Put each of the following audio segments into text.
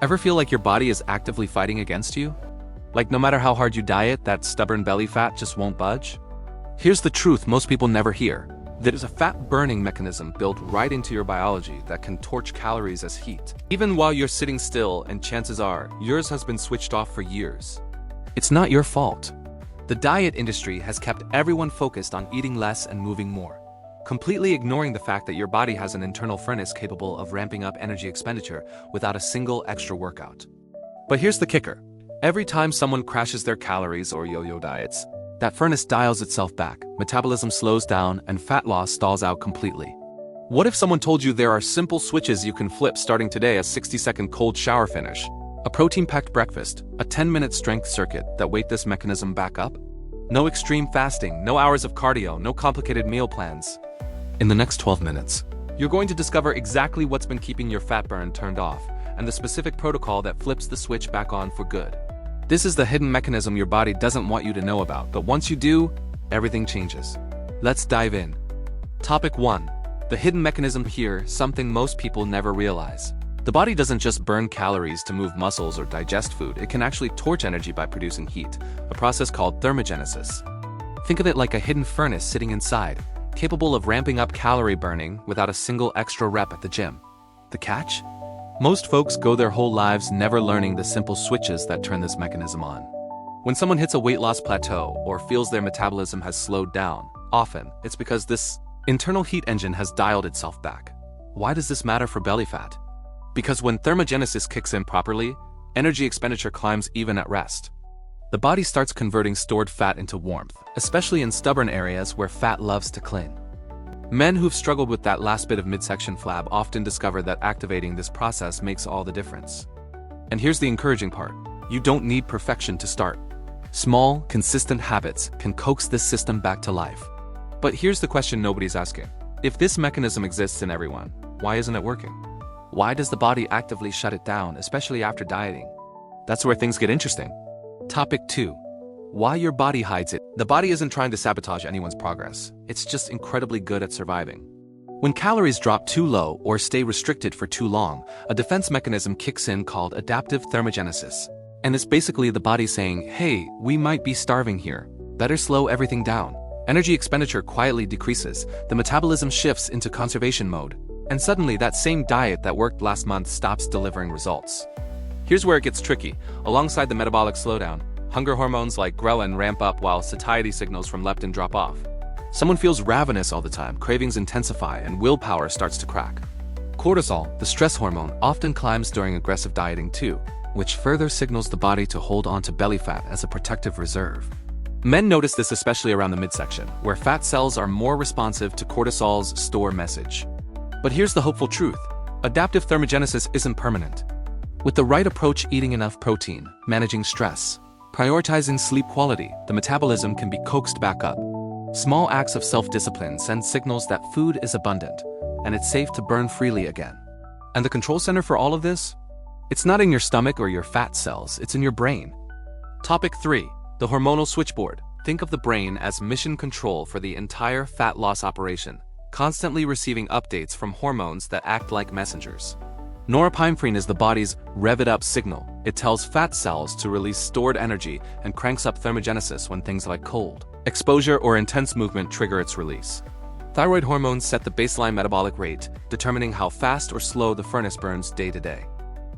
Ever feel like your body is actively fighting against you? Like no matter how hard you diet, that stubborn belly fat just won't budge? Here's the truth most people never hear. There's a fat-burning mechanism built right into your biology that can torch calories as heat, even while you're sitting still, and chances are, yours has been switched off for years. It's not your fault. The diet industry has kept everyone focused on eating less and moving more, completely ignoring the fact that your body has an internal furnace capable of ramping up energy expenditure without a single extra workout. But here's the kicker. Every time someone crashes their calories or yo-yo diets, that furnace dials itself back, metabolism slows down, and fat loss stalls out completely. What if someone told you there are simple switches you can flip starting today: a 60-second cold shower finish, a protein-packed breakfast, a 10-minute strength circuit that wake this mechanism back up? No extreme fasting, no hours of cardio, no complicated meal plans. In the next 12 minutes, you're going to discover exactly what's been keeping your fat burn turned off, and the specific protocol that flips the switch back on for good. This is the hidden mechanism your body doesn't want you to know about, but once you do, everything changes. Let's dive in. Topic 1. The hidden mechanism here, something most people never realize. The body doesn't just burn calories to move muscles or digest food, it can actually torch energy by producing heat, a process called thermogenesis. Think of it like a hidden furnace sitting inside, capable of ramping up calorie burning without a single extra rep at the gym. The catch? Most folks go their whole lives never learning the simple switches that turn this mechanism on. When someone hits a weight loss plateau or feels their metabolism has slowed down, often it's because this internal heat engine has dialed itself back. Why does this matter for belly fat? Because when thermogenesis kicks in properly, energy expenditure climbs even at rest. The body starts converting stored fat into warmth, especially in stubborn areas where fat loves to cling. Men who've struggled with that last bit of midsection flab often discover that activating this process makes all the difference. And here's the encouraging part. You don't need perfection to start. Small, consistent habits can coax this system back to life. But here's the question nobody's asking. If this mechanism exists in everyone, why isn't it working? Why does the body actively shut it down, especially after dieting? That's where things get interesting. Topic 2. Why your body hides it. The body isn't trying to sabotage anyone's progress. It's just incredibly good at surviving. When calories drop too low or stay restricted for too long, a defense mechanism kicks in called adaptive thermogenesis. And it's basically the body saying, hey, we might be starving here. Better slow everything down. Energy expenditure quietly decreases, the metabolism shifts into conservation mode, and suddenly that same diet that worked last month stops delivering results. Here's where it gets tricky. Alongside the metabolic slowdown, hunger hormones like ghrelin ramp up while satiety signals from leptin drop off. Someone feels ravenous all the time, cravings intensify, and willpower starts to crack. Cortisol, the stress hormone, often climbs during aggressive dieting too, which further signals the body to hold on to belly fat as a protective reserve. Men notice this especially around the midsection, where fat cells are more responsive to cortisol's store message. But here's the hopeful truth. Adaptive thermogenesis isn't permanent. With the right approach, eating enough protein, managing stress, prioritizing sleep quality, the metabolism can be coaxed back up. Small acts of self-discipline send signals that food is abundant, and it's safe to burn freely again. And the control center for all of this? It's not in your stomach or your fat cells, it's in your brain. Topic 3. The hormonal switchboard. Think of the brain as mission control for the entire fat loss operation, constantly receiving updates from hormones that act like messengers. Norepinephrine is the body's rev-it-up signal. It tells fat cells to release stored energy and cranks up thermogenesis when things like cold, exposure, or intense movement trigger its release. Thyroid hormones set the baseline metabolic rate, determining how fast or slow the furnace burns day to day.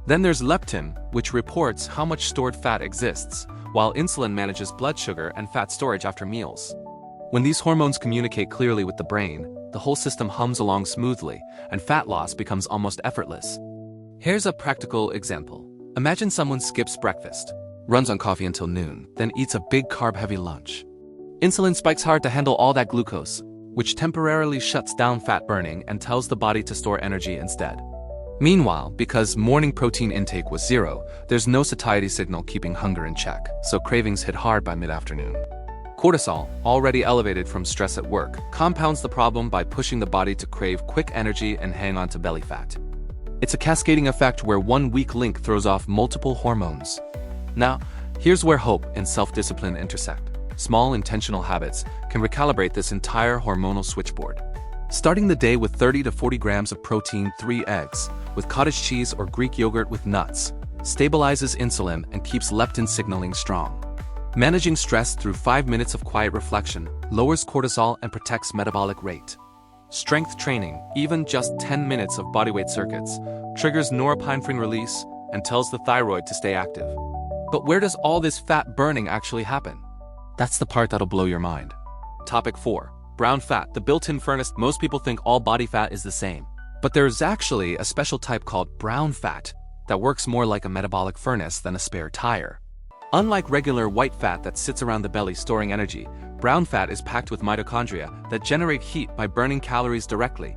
Then there's leptin, which reports how much stored fat exists, while insulin manages blood sugar and fat storage after meals. When these hormones communicate clearly with the brain, the whole system hums along smoothly, and fat loss becomes almost effortless. Here's a practical example. Imagine someone skips breakfast, runs on coffee until noon, then eats a big carb-heavy lunch. Insulin spikes hard to handle all that glucose, which temporarily shuts down fat burning and tells the body to store energy instead. Meanwhile, because morning protein intake was 0, there's no satiety signal keeping hunger in check, so cravings hit hard by mid-afternoon. Cortisol, already elevated from stress at work, compounds the problem by pushing the body to crave quick energy and hang on to belly fat. It's a cascading effect where one weak link throws off multiple hormones. Now, here's where hope and self-discipline intersect. Small intentional habits can recalibrate this entire hormonal switchboard. Starting the day with 30 to 40 grams of protein, 3 eggs, with cottage cheese or Greek yogurt with nuts, stabilizes insulin and keeps leptin signaling strong. Managing stress through 5 minutes of quiet reflection lowers cortisol and protects metabolic rate. Strength training, even just 10 minutes of bodyweight circuits, triggers norepinephrine release and tells the thyroid to stay active. But where does all this fat burning actually happen? That's the part that'll blow your mind. Topic 4. Brown fat, the built-in furnace. Most people think all body fat is the same. But there's actually a special type called brown fat that works more like a metabolic furnace than a spare tire. Unlike regular white fat that sits around the belly storing energy, brown fat is packed with mitochondria that generate heat by burning calories directly.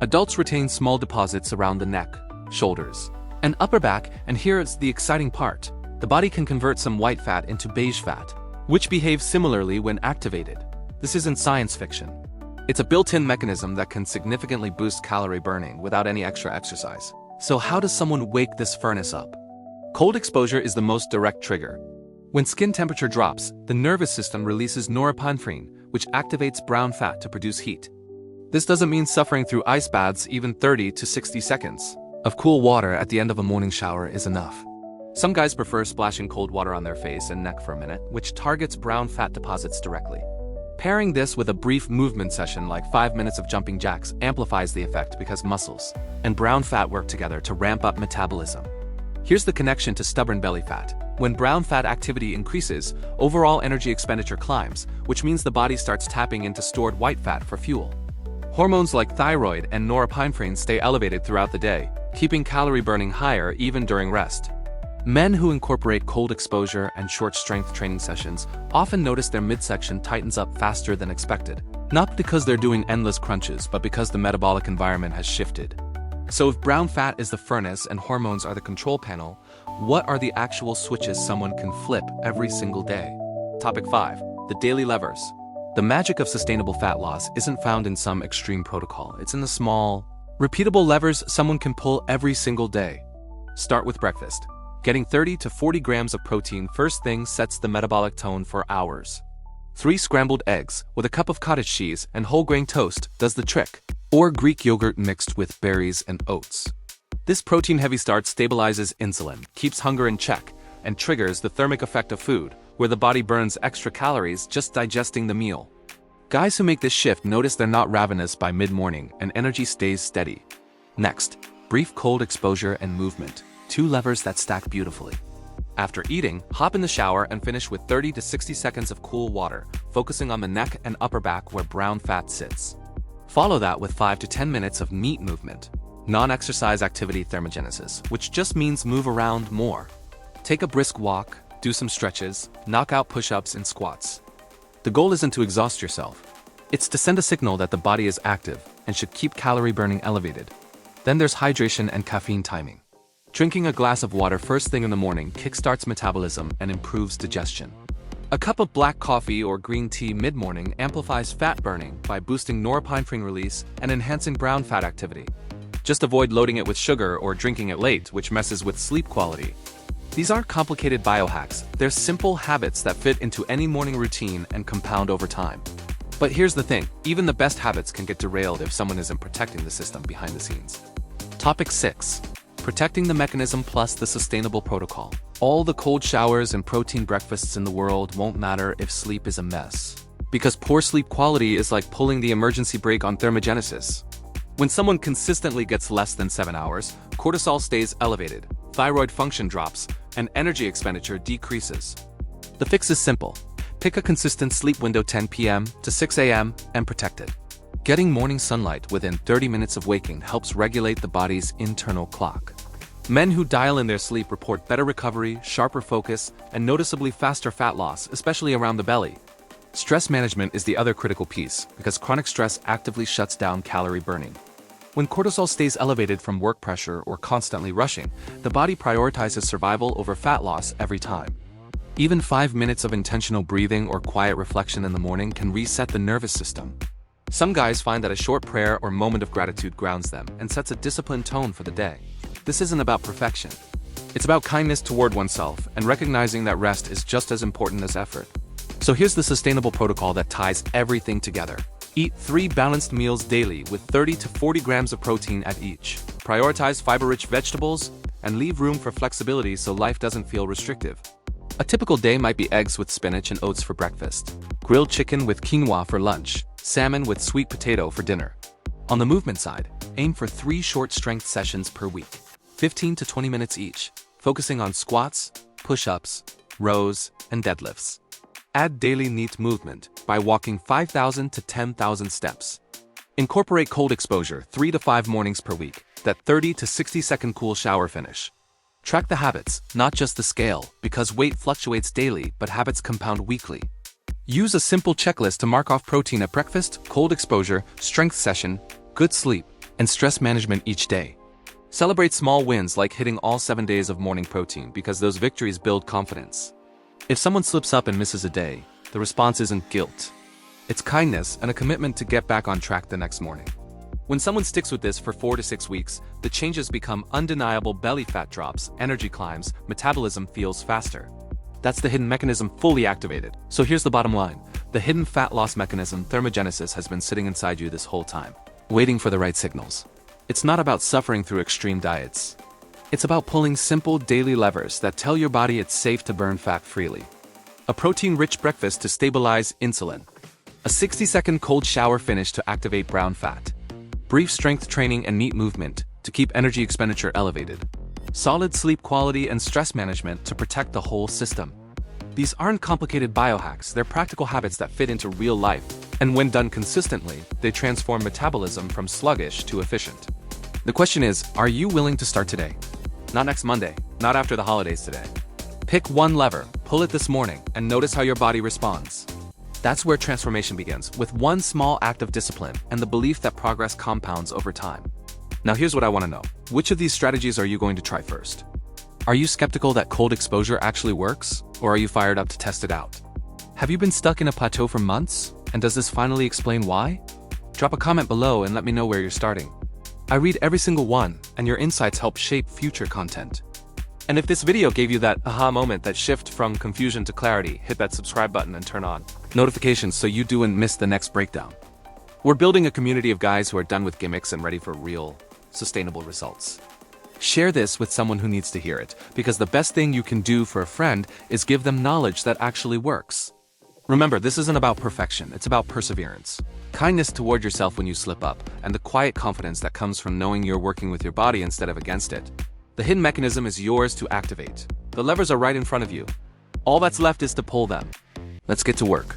Adults retain small deposits around the neck, shoulders, and upper back, and here's the exciting part. The body can convert some white fat into beige fat, which behaves similarly when activated. This isn't science fiction. It's a built-in mechanism that can significantly boost calorie burning without any extra exercise. So how does someone wake this furnace up? Cold exposure is the most direct trigger. When skin temperature drops, the nervous system releases norepinephrine, which activates brown fat to produce heat. This doesn't mean suffering through ice baths. Even 30 to 60 seconds of cool water at the end of a morning shower is enough. Some guys prefer splashing cold water on their face and neck for a minute, which targets brown fat deposits directly. Pairing this with a brief movement session like 5 minutes of jumping jacks amplifies the effect because muscles and brown fat work together to ramp up metabolism. Here's the connection to stubborn belly fat. When brown fat activity increases, overall energy expenditure climbs, which means the body starts tapping into stored white fat for fuel. Hormones like thyroid and norepinephrine stay elevated throughout the day, keeping calorie burning higher even during rest. Men who incorporate cold exposure and short strength training sessions often notice their midsection tightens up faster than expected, not because they're doing endless crunches, but because the metabolic environment has shifted. So if brown fat is the furnace and hormones are the control panel, what are the actual switches someone can flip every single day? Topic 5. The daily levers. The magic of sustainable fat loss isn't found in some extreme protocol. It's in the small, repeatable levers someone can pull every single day. Start with breakfast. Getting 30 to 40 grams of protein first thing sets the metabolic tone for hours. 3 scrambled eggs with a cup of cottage cheese and whole grain toast does the trick, or Greek yogurt mixed with berries and oats. This protein-heavy start stabilizes insulin, keeps hunger in check, and triggers the thermic effect of food, where the body burns extra calories just digesting the meal. Guys who make this shift notice they're not ravenous by mid-morning and energy stays steady. Next, brief cold exposure and movement. 2 levers that stack beautifully. After eating, hop in the shower and finish with 30 to 60 seconds of cool water, focusing on the neck and upper back where brown fat sits. Follow that with 5 to 10 minutes of neat movement. Non-exercise activity thermogenesis, which just means move around more. Take a brisk walk, do some stretches, knock out push-ups and squats. The goal isn't to exhaust yourself. It's to send a signal that the body is active and should keep calorie burning elevated. Then there's hydration and caffeine timing. Drinking a glass of water first thing in the morning kickstarts metabolism and improves digestion. A cup of black coffee or green tea mid-morning amplifies fat burning by boosting norepinephrine release and enhancing brown fat activity. Just avoid loading it with sugar or drinking it late, which messes with sleep quality. These aren't complicated biohacks, they're simple habits that fit into any morning routine and compound over time. But here's the thing, even the best habits can get derailed if someone isn't protecting the system behind the scenes. Topic 6. Protecting the mechanism plus the sustainable protocol. All the cold showers and protein breakfasts in the world won't matter if sleep is a mess. Because poor sleep quality is like pulling the emergency brake on thermogenesis. When someone consistently gets less than 7 hours, cortisol stays elevated, thyroid function drops, and energy expenditure decreases. The fix is simple. Pick a consistent sleep window 10 p.m. to 6 a.m. and protect it. Getting morning sunlight within 30 minutes of waking helps regulate the body's internal clock. Men who dial in their sleep report better recovery, sharper focus, and noticeably faster fat loss, especially around the belly. Stress management is the other critical piece, because chronic stress actively shuts down calorie burning. When cortisol stays elevated from work pressure or constantly rushing, the body prioritizes survival over fat loss every time. Even 5 minutes of intentional breathing or quiet reflection in the morning can reset the nervous system. Some guys find that a short prayer or moment of gratitude grounds them and sets a disciplined tone for the day. This isn't about perfection. It's about kindness toward oneself and recognizing that rest is just as important as effort. So here's the sustainable protocol that ties everything together. Eat 3 balanced meals daily with 30 to 40 grams of protein at each. Prioritize fiber-rich vegetables and leave room for flexibility so life doesn't feel restrictive. A typical day might be eggs with spinach and oats for breakfast, grilled chicken with quinoa for lunch, salmon with sweet potato for dinner. On the movement side, aim for 3 short strength sessions per week, 15 to 20 minutes each, focusing on squats, push-ups, rows, and deadlifts. Add daily neat movement by walking 5,000 to 10,000 steps. Incorporate cold exposure 3 to 5 mornings per week, that 30 to 60-second cool shower finish. Track the habits, not just the scale, because weight fluctuates daily but habits compound weekly. Use a simple checklist to mark off protein at breakfast, cold exposure, strength session, good sleep, and stress management each day. Celebrate small wins like hitting all 7 days of morning protein because those victories build confidence. If someone slips up and misses a day, the response isn't guilt. It's kindness and a commitment to get back on track the next morning. When someone sticks with this for 4 to 6 weeks, the changes become undeniable: belly fat drops, energy climbs, metabolism feels faster. That's the hidden mechanism fully activated. So here's the bottom line. The hidden fat loss mechanism, thermogenesis, has been sitting inside you this whole time, waiting for the right signals. It's not about suffering through extreme diets. It's about pulling simple daily levers that tell your body it's safe to burn fat freely. A protein-rich breakfast to stabilize insulin. A 60-second cold shower finish to activate brown fat. Brief strength training and neat movement to keep energy expenditure elevated. Solid sleep quality and stress management to protect the whole system. These aren't complicated biohacks, they're practical habits that fit into real life, and when done consistently, they transform metabolism from sluggish to efficient. The question is, are you willing to start today? Not next Monday, not after the holidays today. Pick one lever, pull it this morning, and notice how your body responds. That's where transformation begins, with one small act of discipline and the belief that progress compounds over time. Now here's what I want to know. Which of these strategies are you going to try first? Are you skeptical that cold exposure actually works, or are you fired up to test it out? Have you been stuck in a plateau for months, and does this finally explain why? Drop a comment below and let me know where you're starting. I read every single one, and your insights help shape future content. And if this video gave you that aha moment, that shift from confusion to clarity, hit that subscribe button and turn on notifications so you don't miss the next breakdown. We're building a community of guys who are done with gimmicks and ready for real, sustainable results. Share this with someone who needs to hear it, because the best thing you can do for a friend is give them knowledge that actually works. Remember, this isn't about perfection, it's about perseverance. Kindness toward yourself when you slip up, and the quiet confidence that comes from knowing you're working with your body instead of against it. The hidden mechanism is yours to activate. The levers are right in front of you. All that's left is to pull them. Let's get to work.